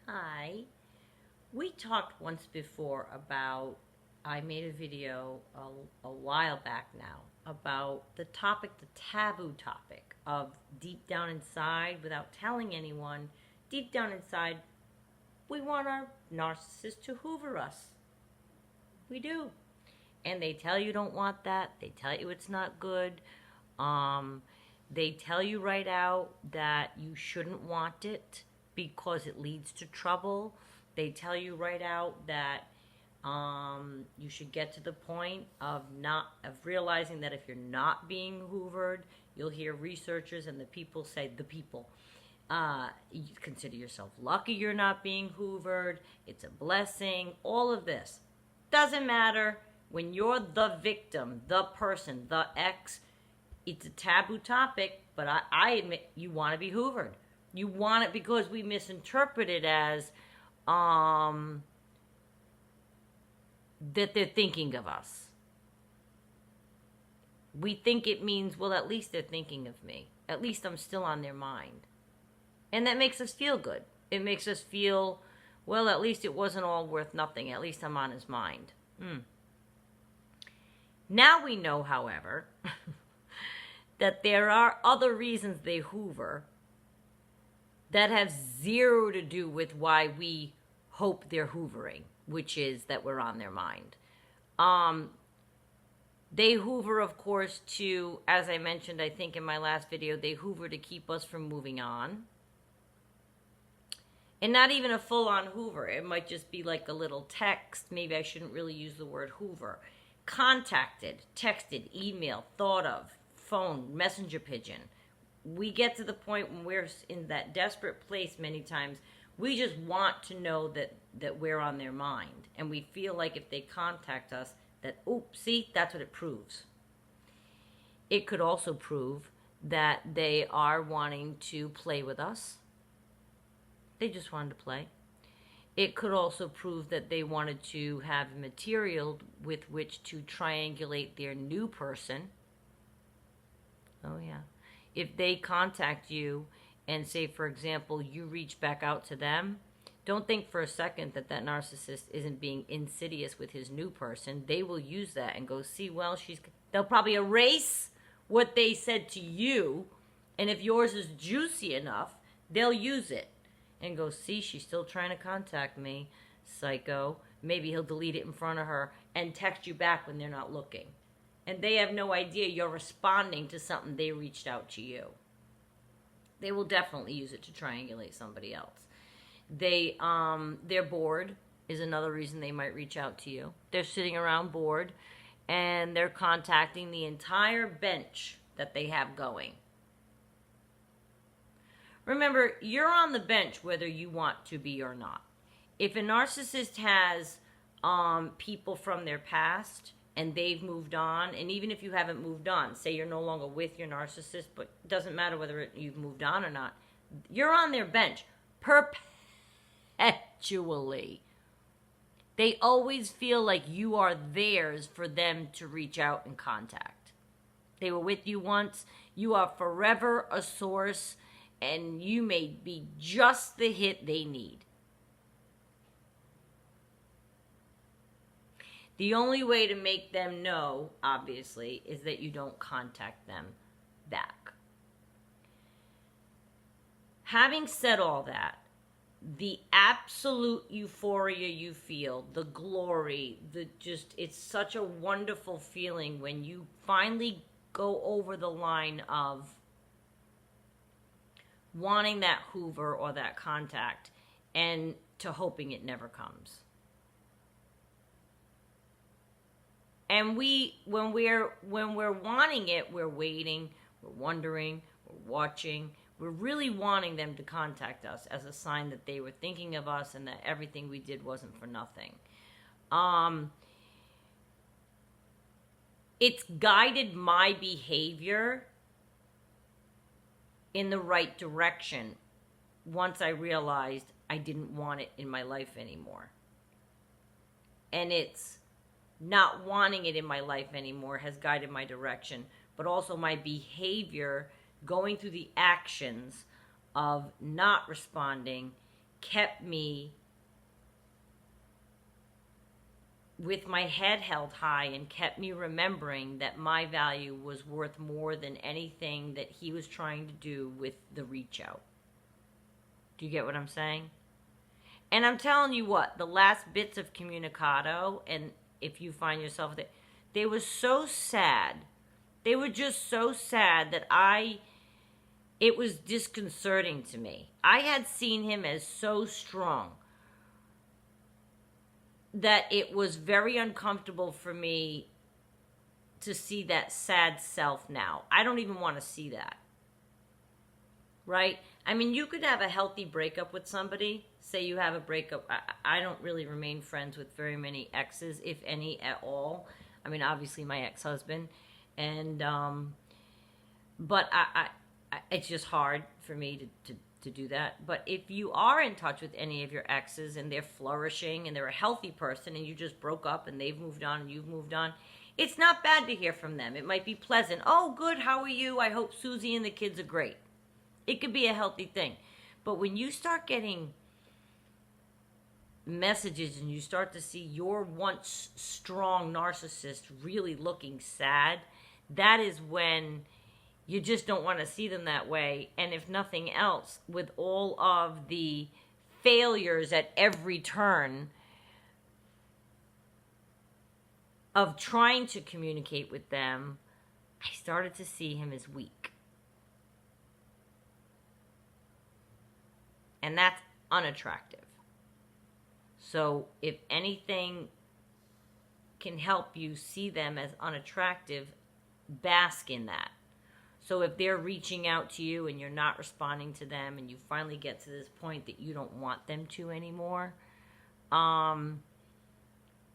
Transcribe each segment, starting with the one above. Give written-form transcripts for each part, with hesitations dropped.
Hi. We talked once before about, I made a video a while back now about the topic, the taboo topic of deep down inside, without telling anyone, deep down inside, we want our narcissist to hoover us. We do. And they tell you don't want that. They tell you it's not good. Um, they tell you right out that you shouldn't want it because it leads to trouble. They tell you right out that you should get to the point of realizing that if you're not being hoovered, you'll hear researchers and the people say, you consider yourself lucky you're not being hoovered. It's a blessing. All of this doesn't matter. When you're the victim, the person, the ex, it's a taboo topic, but I admit you want to be hoovered. You want it because we misinterpret it as that they're thinking of us. We think it means, well, at least they're thinking of me. At least I'm still on their mind. And that makes us feel good. It makes us feel, well, at least it wasn't all worth nothing. At least I'm on his mind. Now we know, however, that there are other reasons they hoover that have zero to do with why we hope they're hoovering, which is that we're on their mind. They hoover, of course, to, as I mentioned, I think in my last video, they hoover to keep us from moving on. And not even a full-on hoover. It might just be like a little text. Maybe I shouldn't really use the word hoover. Contacted, texted, emailed, thought of, phone, messenger pigeon. We get to the point when we're in that desperate place many times, we just want to know that we're on their mind. And we feel like if they contact us, that, oops, see, that's what it proves. It could also prove that they are wanting to play with us. They just wanted to play. It could also prove that they wanted to have material with which to triangulate their new person. Oh, yeah. If they contact you and say, for example, you reach back out to them, don't think for a second that that narcissist isn't being insidious with his new person. They will use that and go, see, well, they'll probably erase what they said to you, and if yours is juicy enough, they'll use it and go, see, she's still trying to contact me, psycho. Maybe he'll delete it in front of her and text you back when they're not looking. And they have no idea you're responding to something they reached out to you. They will definitely use it to triangulate somebody else. They're bored is another reason they might reach out to you. They're sitting around bored and they're contacting the entire bench that they have going. Remember, you're on the bench whether you want to be or not. If a narcissist has people from their past and they've moved on, and even if you haven't moved on, say you're no longer with your narcissist, but it doesn't matter whether you've moved on or not, you're on their bench perpetually. They always feel like you are theirs for them to reach out and contact. They were with you once. You are forever a source, and you may be just the hit they need. The only way to make them know, obviously, is that you don't contact them back. Having said all that, the absolute euphoria you feel, the glory, it's such a wonderful feeling when you finally go over the line of wanting that hoover or that contact and to hoping it never comes. And when we're wanting it, we're waiting, we're wondering, we're watching, we're really wanting them to contact us as a sign that they were thinking of us and that everything we did wasn't for nothing. It's guided my behavior in the right direction once I realized I didn't want it in my life anymore. And it's not wanting it in my life anymore has guided my direction, but also my behavior going through the actions of not responding kept me with my head held high and kept me remembering that my value was worth more than anything that he was trying to do with the reach out. Do you get what I'm saying? And I'm telling you what, the last bits of Communicado, and if you find yourself there, they were so sad. They were just so sad that it was disconcerting to me. I had seen him as so strong that it was very uncomfortable for me to see that sad self now. I don't even want to see that. Right? I mean, you could have a healthy breakup with somebody. Say you have a breakup. I don't really remain friends with very many exes, if any at all. I mean, obviously my ex-husband. And, but it's just hard for me to do that. But if you are in touch with any of your exes and they're flourishing and they're a healthy person and you just broke up and they've moved on and you've moved on, it's not bad to hear from them. It might be pleasant. Oh, good. How are you? I hope Susie and the kids are great. It could be a healthy thing. But when you start getting messages and you start to see your once strong narcissist really looking sad, that is when you just don't want to see them that way. And if nothing else, with all of the failures at every turn of trying to communicate with them, I started to see him as weak. And that's unattractive. So if anything can help you see them as unattractive, bask in that. So if they're reaching out to you and you're not responding to them and you finally get to this point that you don't want them to anymore,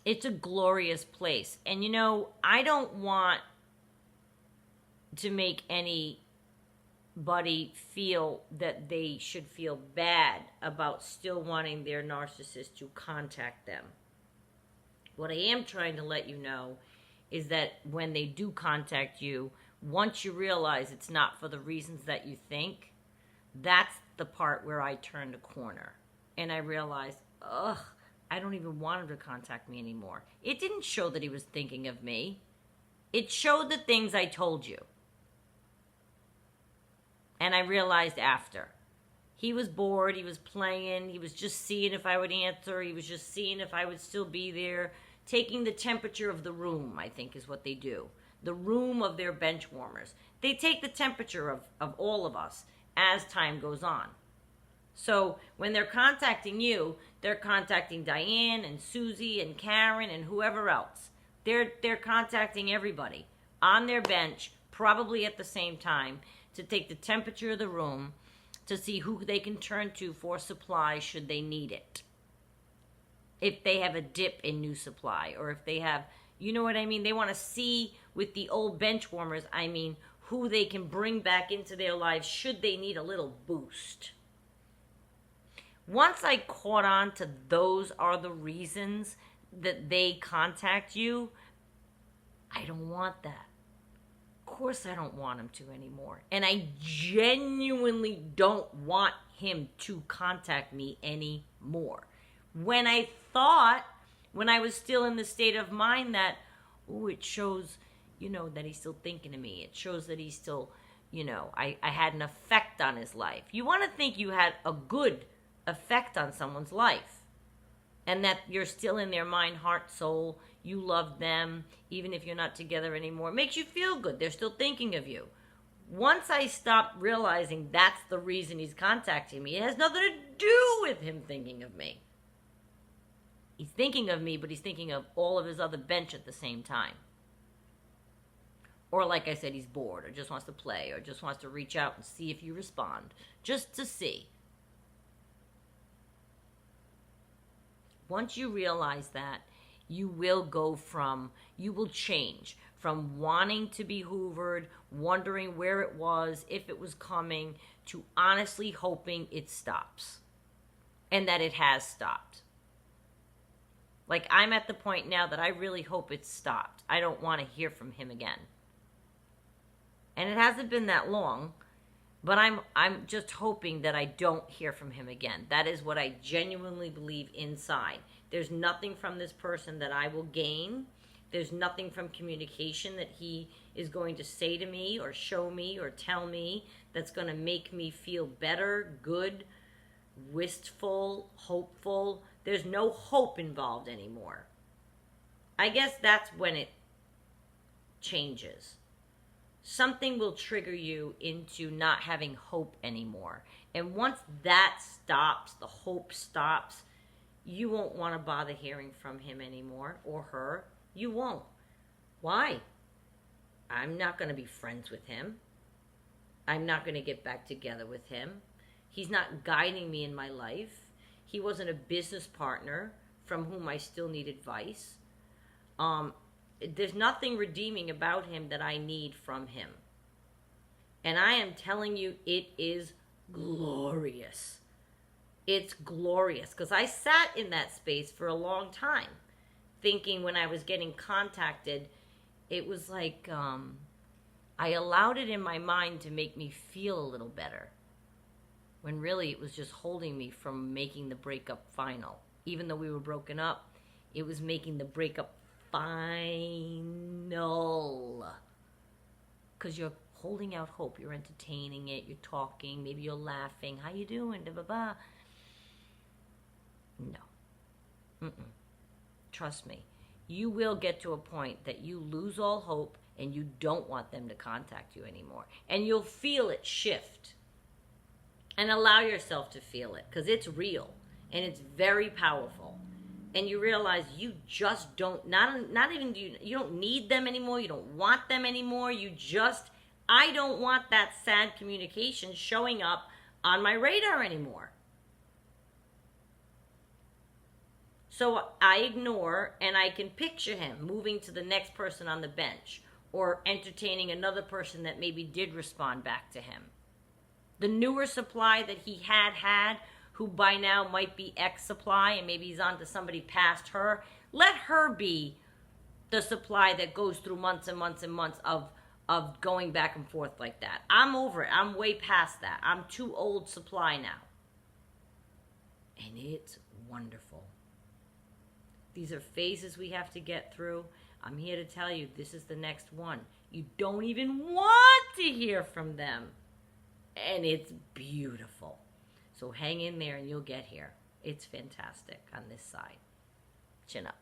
it's a glorious place. And you know, I don't want to make anybody feel that they should feel bad about still wanting their narcissist to contact them. What I am trying to let you know is that when they do contact you, once you realize it's not for the reasons that you think, that's the part where I turned a corner. And I realized, I don't even want him to contact me anymore. It didn't show that he was thinking of me. It showed the things I told you. And I realized after. He was bored, he was playing, he was just seeing if I would answer, he was just seeing if I would still be there. Taking the temperature of the room, I think, is what they do. The room of their bench warmers. They take the temperature of all of us as time goes on. So when they're contacting you, they're contacting Diane and Susie and Karen and whoever else. They're contacting everybody on their bench, probably at the same time, to take the temperature of the room, to see who they can turn to for supply should they need it. If they have a dip in new supply, or if they have, you know what I mean? They want to see with the old bench warmers, I mean, who they can bring back into their lives should they need a little boost. Once I caught on to those are the reasons that they contact you, I don't want that. Of course I don't want him to anymore. And I genuinely don't want him to contact me anymore. When I was still in the state of mind that, it shows, that he's still thinking of me. It shows that he's still, I had an effect on his life. You want to think you had a good effect on someone's life. And that you're still in their mind, heart, soul. You love them, even if you're not together anymore. It makes you feel good. They're still thinking of you. Once I stopped realizing that's the reason he's contacting me, it has nothing to do with him thinking of me. He's thinking of me, but he's thinking of all of his other bench at the same time. Or like I said, he's bored, or just wants to play, or just wants to reach out and see if you respond. Just to see. Once you realize that, you will change from wanting to be hoovered, wondering where it was, if it was coming, to honestly hoping it stops. And that it has stopped. Like, I'm at the point now that I really hope it's stopped. I don't want to hear from him again. And it hasn't been that long, But I'm just hoping that I don't hear from him again. That is what I genuinely believe inside. There's nothing from this person that I will gain. There's nothing from communication that he is going to say to me or show me or tell me that's going to make me feel better, good, wistful, hopeful. There's no hope involved anymore. I guess that's when it changes. Something will trigger you into not having hope anymore. And once that stops, the hope stops, you won't want to bother hearing from him anymore, or her. You won't. Why? I'm not going to be friends with him. I'm not going to get back together with him. He's not guiding me in my life. He wasn't a business partner from whom I still need advice. There's nothing redeeming about him that I need from him. And I am telling you, it is glorious. It's glorious. Because I sat in that space for a long time, thinking when I was getting contacted, it was like I allowed it in my mind to make me feel a little better. When really it was just holding me from making the breakup final. Even though we were broken up, it was making the breakup final. Because you're holding out hope, you're entertaining it, you're talking, maybe you're laughing, how you doing, da, ba, ba. No. Trust me, you will get to a point that you lose all hope and you don't want them to contact you anymore. And you'll feel it shift. And allow yourself to feel it, because it's real and it's very powerful. And you realize you just don't, not even, you don't need them anymore. You don't want them anymore. I don't want that sad communication showing up on my radar anymore. So I ignore, and I can picture him moving to the next person on the bench or entertaining another person that maybe did respond back to him. The newer supply that he had, who by now might be ex-supply, and maybe he's on to somebody past her, let her be the supply that goes through months and months and months of going back and forth like that. I'm over it. I'm way past that. I'm too old supply now. And it's wonderful. These are phases we have to get through. I'm here to tell you, this is the next one. You don't even want to hear from them. And it's beautiful. So hang in there and you'll get here. It's fantastic on this side. Chin up.